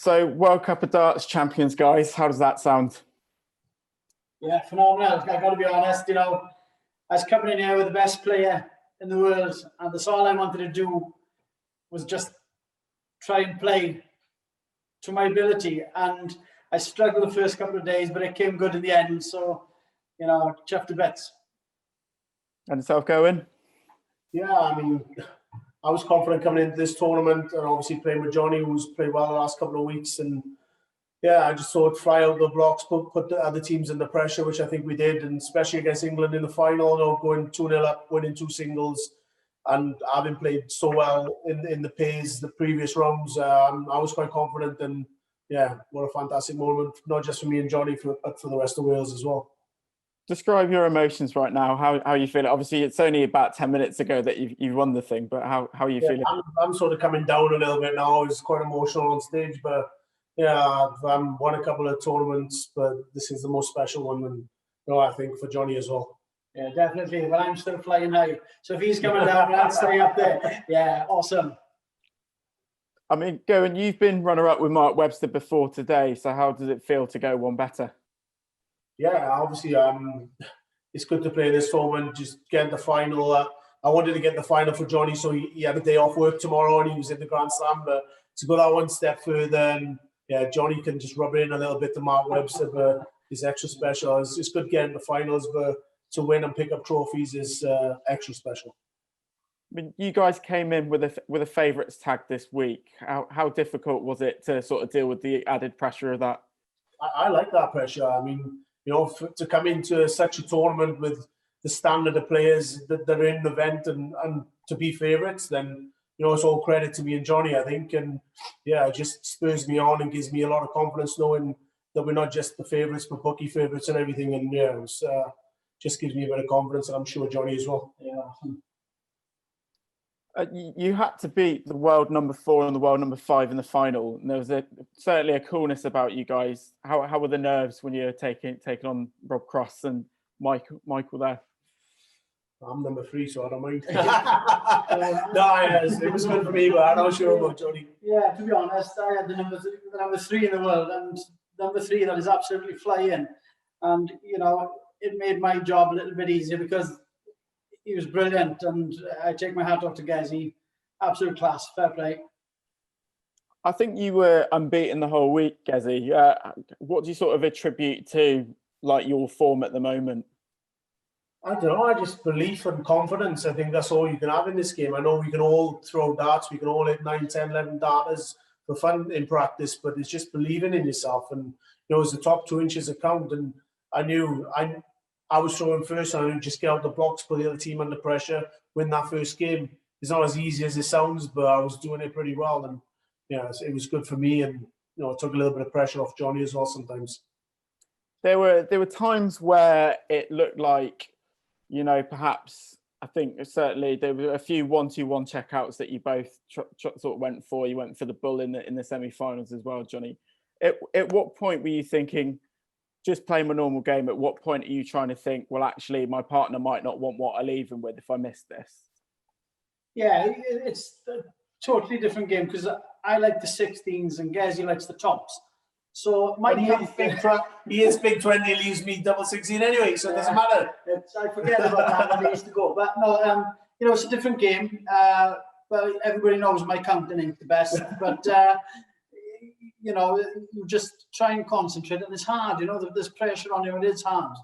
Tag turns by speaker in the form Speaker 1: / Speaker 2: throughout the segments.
Speaker 1: So World Cup of Darts champions, guys. How does that sound?
Speaker 2: Yeah, phenomenal. I've got to be honest, I was coming in here with the best player in the world, and that's all I wanted to do was just try and play to my ability. And I struggled the first couple of days, but it came good in the end. So, chuffed to bits.
Speaker 1: And yourself, Gerwyn?
Speaker 3: Yeah, I was confident coming into this tournament, and obviously playing with Jonny, who's played well the last couple of weeks. And yeah, I just thought fly out the blocks, put the other teams under pressure, which I think we did, and especially against England in the final, going 2-0 up, winning 2 singles, and having played so well in the pace the previous rounds, I was quite confident. And yeah, what a fantastic moment, not just for me and Jonny, but for the rest of Wales as well.
Speaker 1: Describe your emotions right now. How you feeling? Obviously, it's only about 10 minutes ago that you've won the thing, but how are you feeling?
Speaker 3: I'm sort of coming down a little bit now. It's quite emotional on stage, but yeah, I've won a couple of tournaments, but this is the most special one, and I think for Jonny as well.
Speaker 2: Yeah, definitely. Well, I'm still flying high, so if he's coming down, I'll stay up there. Yeah, awesome.
Speaker 1: Gerwyn, you've been runner-up with Mark Webster before today, so how does it feel to go one better?
Speaker 3: Yeah, obviously, it's good to play this tournament, just get the final. I wanted to get the final for Jonny, so he had a day off work tomorrow and he was in the Grand Slam, but to go that one step further, and yeah, Jonny can just rub it in a little bit to Mark Webster, but it's extra special. It's good getting the finals, but to win and pick up trophies is extra special.
Speaker 1: You guys came in with a favourites tag this week. How difficult was it to sort of deal with the added pressure of that?
Speaker 3: I like that pressure. To come into such a tournament with the standard of players that are in the event and to be favourites, then it's all credit to me and Jonny, I think. And yeah, it just spurs me on and gives me a lot of confidence knowing that we're not just the favourites, but bookie favourites and everything. And yeah, it just gives me a bit of confidence, and I'm sure Jonny as well.
Speaker 2: Yeah.
Speaker 1: You had to beat the world number 4 and the world number 5 in the final. And there was certainly a coolness about you guys. How were the nerves when you were taking on Rob Cross and Michael there?
Speaker 3: I'm number 3, so I don't mind. It was good for me, but I'm not sure about Jonny.
Speaker 2: Yeah, to be honest, I had the number 3 in the world, and number 3 that is absolutely flying. And it made my job a little bit easier because he was brilliant, and I take my hat off to Gezi. Absolute class, fair play.
Speaker 1: I think you were unbeaten the whole week, Gezi. What do you sort of attribute to your form at the moment?
Speaker 3: I don't know. I just belief and confidence. I think that's all you can have in this game. I know we can all throw darts. We can all hit 9, 10, 11 darters for fun in practice, but it's just believing in yourself. And it's the top 2 inches that count. And I knew I was throwing first, and I knew just get out the blocks, put the other team under pressure, win that first game. It's not as easy as it sounds, but I was doing it pretty well. And yeah, it was good for me, and it took a little bit of pressure off Jonny as well sometimes.
Speaker 1: There were times where it looked like, perhaps, I think certainly there were a few 1-2-1 checkouts that you both sort of went for. You went for the bull in the semi-finals as well, Jonny. At what point were you thinking, just playing my normal game, at what point are you trying to think, well, actually, my partner might not want what I leave him with if I miss this?
Speaker 2: Yeah, it's a totally different game because I like the 16s and Gezi likes the tops. So
Speaker 3: he is big 20, leaves me double 16 anyway, so it doesn't matter.
Speaker 2: I forget about that when I used to go. But no, it's a different game. Well, everybody knows my counting ain't the best, but you just try and concentrate, and it's hard. There's pressure on you, and it's hard.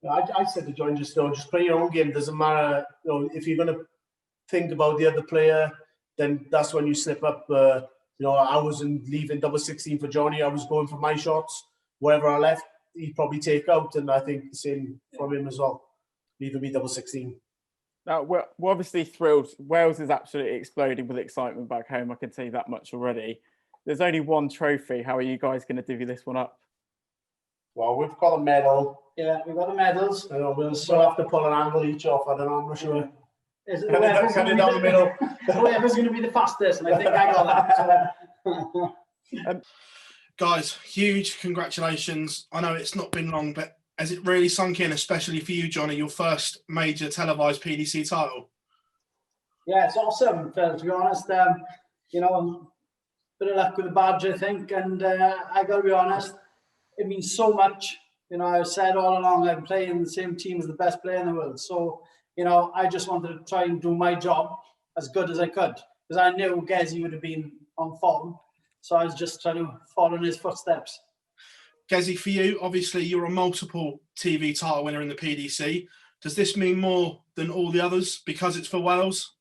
Speaker 3: I said to Jonny just play your own game. Doesn't matter. If you're going to think about the other player, then that's when you slip up. I wasn't leaving double 16 for Jonny. I was going for my shots. Wherever I left, he'd probably take out, and I think the same from him as well. Leaving me double 16.
Speaker 1: Now, we're obviously thrilled. Wales is absolutely exploding with excitement back home. I can tell you that much already. There's only one trophy. How are you guys going to divvy this one up?
Speaker 3: Well, we've got a medal.
Speaker 2: Yeah, we've got the medals.
Speaker 3: We'll still have to pull an angle each off. I don't know. I'm not sure.
Speaker 2: Cut it down the middle. Whoever's going to be the fastest, and I think I got that.
Speaker 4: Guys, huge congratulations. I know it's not been long, but has it really sunk in, especially for you, Jonny, your first major televised PDC title?
Speaker 2: Yeah, it's awesome, to be honest. bit of luck with the badge, I think. And I got to be honest, it means so much. You know, I've said all along I'm playing in the same team as the best player in the world. So, you know, I just wanted to try and do my job as good as I could, because I knew Gezi would have been on form. So I was just trying to follow in his footsteps.
Speaker 4: Gezi, for you, obviously you're a multiple TV title winner in the PDC. Does this mean more than all the others because it's for Wales?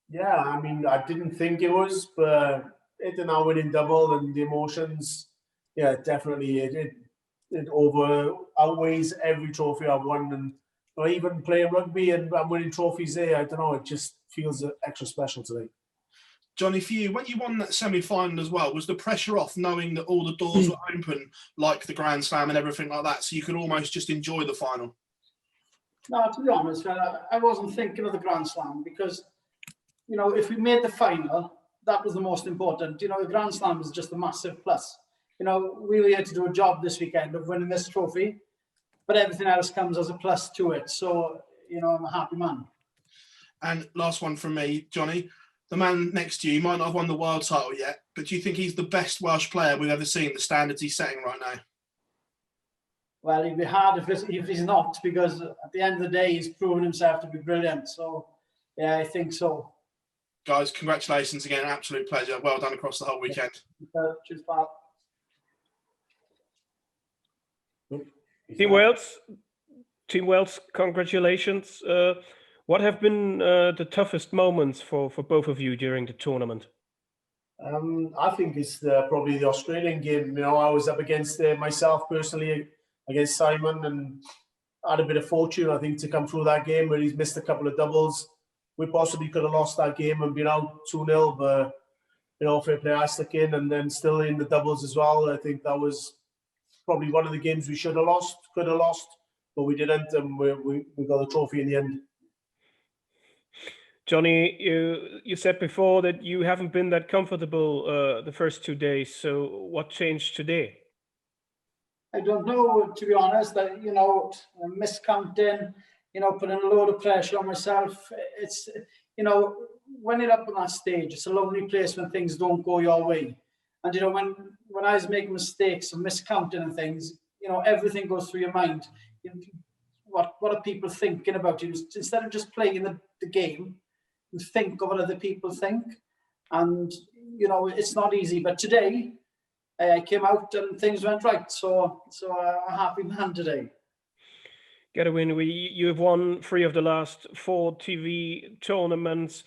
Speaker 3: Yeah, I mean, I didn't think it was, but it now winning double and the emotions, yeah, definitely it outweighs every trophy I've won. And or even playing rugby and I'm winning trophies there, I don't know, it just feels extra special to me.
Speaker 4: Jonny, for you, when you won that semi-final as well, was the pressure off knowing that all the doors were open, like the Grand Slam and everything like that, so you could almost just enjoy the final?
Speaker 2: No, to be honest, I wasn't thinking of the Grand Slam because, you know, if we made the final, that was the most important. You know, the Grand Slam is just a massive plus. You know, we were here to do a job this weekend of winning this trophy, but everything else comes as a plus to it. So, you know, I'm a happy man.
Speaker 4: And last one from me, Jonny. The man next to you might not have won the world title yet, but do you think he's the best Welsh player we've ever seen, the standards he's setting right now?
Speaker 2: Well, it'd be hard if he's not, because at the end of the day, he's proven himself to be brilliant. So, yeah, I think so.
Speaker 4: Guys, congratulations again. Absolute pleasure. Well done across the whole weekend.
Speaker 2: Cheers, pal.
Speaker 5: Team Wales, congratulations. What have been the toughest moments for both of you during the tournament?
Speaker 3: I think it's probably the Australian game. You know, I was up against myself personally against Simon, and I had a bit of fortune, I think, to come through that game where he's missed a couple of doubles. We possibly could have lost that game and been out 2-0, but, you know, fair play, I stuck in, and then still in the doubles as well. I think that was probably one of the games we could have lost, but we didn't, and we got the trophy in the end.
Speaker 5: Jonny, you said before that you haven't been that comfortable the first 2 days. So what changed today?
Speaker 2: I don't know, to be honest. You know, miscounting, you know, putting a load of pressure on myself. It's, you know, when you're up on that stage, it's a lonely place when things don't go your way. And, you know, when I was making mistakes and miscounting and things, you know, everything goes through your mind. You know, what are people thinking about you? Instead of just playing the game, you think of what other people think. And, you know, it's not easy. But today, I came out and things went right. So I'm a happy man today.
Speaker 5: Gerwyn, you have won 3 of the last 4 TV tournaments.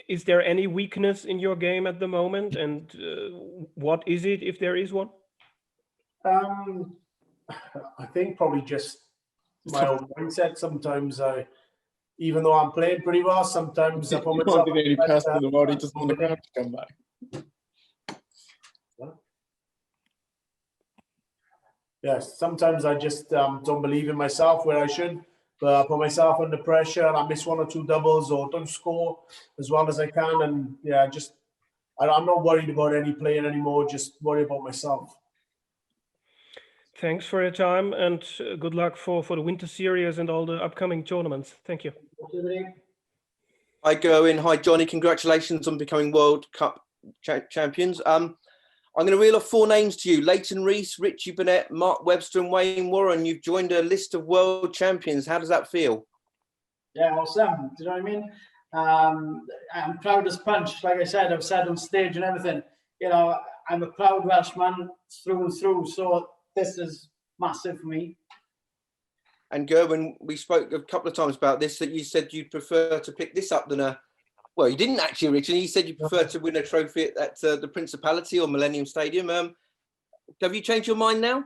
Speaker 5: Is there any weakness in your game at the moment? And what is it, if there is one?
Speaker 3: I think probably just my own mindset. Sometimes even though I'm playing pretty well, sometimes I put myself...
Speaker 1: You can't be the only person in the world who doesn't want the crowd to come back.
Speaker 3: Yes, sometimes I just don't believe in myself where I should, but I put myself under pressure. I miss 1 or 2 doubles or don't score as well as I can. And yeah, I'm not worried about any player anymore, just worry about myself.
Speaker 5: Thanks for your time, and good luck for the Winter Series and all the upcoming tournaments. Thank you.
Speaker 6: Hi, Gerwyn. Hi, Jonny. Congratulations on becoming World Cup champions. I'm going to reel off 4 names to you. Leighton Rees, Richie Burnett, Mark Webster and Wayne Warren. You've joined a list of world champions. How does that feel?
Speaker 2: Yeah, awesome. Do you know what I mean? I'm proud as punch. Like I said, I've said on stage and everything. You know, I'm a proud Welshman through and through. So this is massive for me.
Speaker 6: And Gerwyn, we spoke a couple of times about this, that you said you'd prefer to pick this up than a... Well, you didn't actually originally. You said you prefer to win a trophy at the Principality or Millennium Stadium. Have you changed your mind now?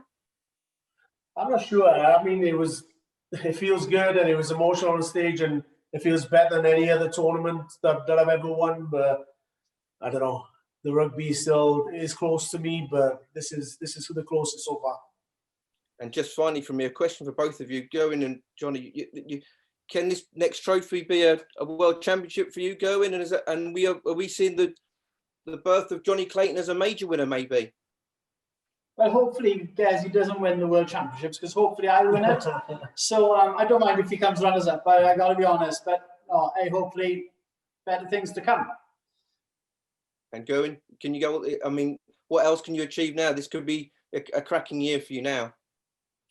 Speaker 3: I'm not sure. I mean, it feels good and it was emotional on stage, and it feels better than any other tournament that I've ever won. But I don't know. The rugby still is close to me, but this is the closest so far.
Speaker 6: And just finally, from me, a question for both of you, Gerwyn and Jonny. Can this next trophy be a world championship for you, Gerwyn? And are we seeing the birth of Jonny Clayton as a major winner, maybe?
Speaker 2: Well, hopefully, Gezi doesn't win the world championships, because hopefully I win it. So I don't mind if he comes runners up. I got to be honest, but no, hopefully better things to come.
Speaker 6: And Gerwyn, can you go? I mean, what else can you achieve now? This could be a cracking year for you now.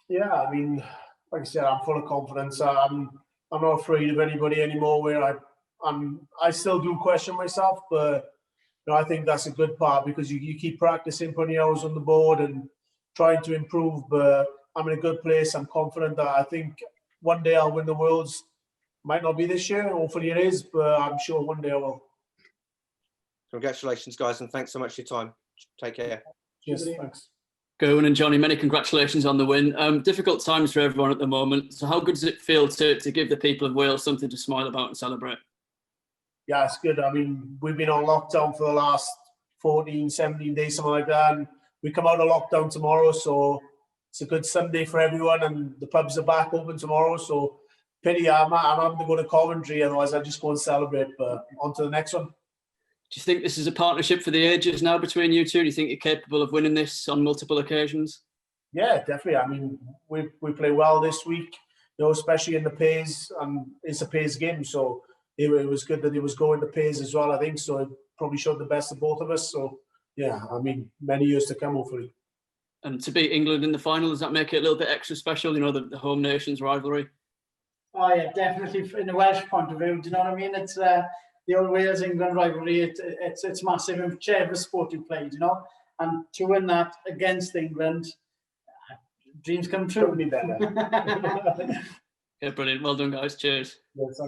Speaker 3: Yeah, I mean, like I said, I'm full of confidence. I'm not afraid of anybody anymore. I still do question myself, but I think that's a good part because you keep practicing, putting your hours on the board and trying to improve. But I'm in a good place. I'm confident that I think one day I'll win the Worlds. Might not be this year. Hopefully it is, but I'm sure one day I will.
Speaker 6: Congratulations, guys, and thanks so much for your time. Take care.
Speaker 3: Cheers. Thanks.
Speaker 7: Gerwyn and Jonny, many congratulations on the win. Difficult times for everyone at the moment. So how good does it feel to give the people of Wales something to smile about and celebrate?
Speaker 3: Yeah, it's good. I mean, we've been on lockdown for the last 14, 17 days, something like that. And we come out of lockdown tomorrow. So it's a good Sunday for everyone. And the pubs are back open tomorrow. So pity I'm having to go to Coventry. Otherwise, I'll just go and celebrate. But on to the next one.
Speaker 7: Do you think this is a partnership for the ages now between you two? Do you think you're capable of winning this on multiple occasions?
Speaker 3: Yeah, definitely. I mean, we play well this week, especially in the pace. And it's a pace game. So it was good that he was going to pace as well, I think. So it probably showed the best of both of us. So, yeah, I mean, many years to come, hopefully. And
Speaker 7: to beat England in the final, does that make it a little bit extra special, the home nations rivalry?
Speaker 2: Oh, yeah, definitely. In the Welsh point of view, do you know what I mean? It's the old Wales-England rivalry. It's massive in whichever sport you played, And to win that against England, dreams come true.
Speaker 3: Couldn't be better.
Speaker 7: Yeah, brilliant. Well done, guys. Cheers.
Speaker 3: Yes,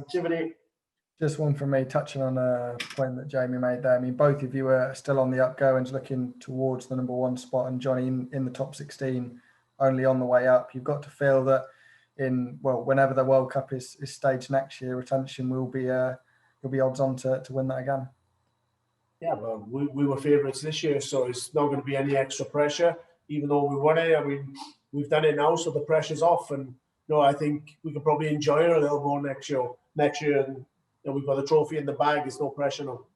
Speaker 8: just one from me, touching on a point that Jamie made there. I mean, both of you are still on the upgo and looking towards the #1 spot, and Jonny in the top 16, only on the way up. You've got to feel that whenever the World Cup is staged next year, retention will be you'll be odds on to win that again.
Speaker 3: Yeah, well, we were favourites this year, so it's not going to be any extra pressure, even though we won it. I mean, we've done it now, so the pressure's off, and I think we can probably enjoy it a little more next year, and we've got the trophy in the bag. There's no pressure now.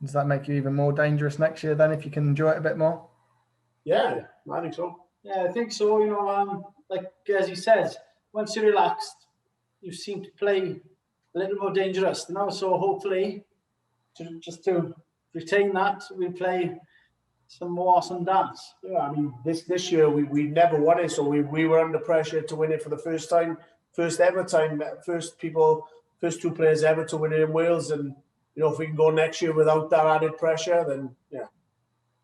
Speaker 8: Does that make you even more dangerous next year then, if you can enjoy it a bit more?
Speaker 3: Yeah, I think so.
Speaker 2: Yeah, I think so. Like as he says, once you're relaxed, you seem to play a little more dangerous. So hopefully, to retain that, we play some more awesome dance.
Speaker 3: Yeah, I mean, this year we never won it, so we were under pressure to win it for the first time, first two players ever to win it in Wales. And if we can go next year without that added pressure, then yeah,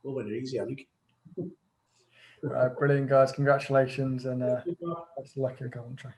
Speaker 3: we'll win it easy, I think.
Speaker 8: Brilliant, guys. Congratulations, and best of luck in Coventry.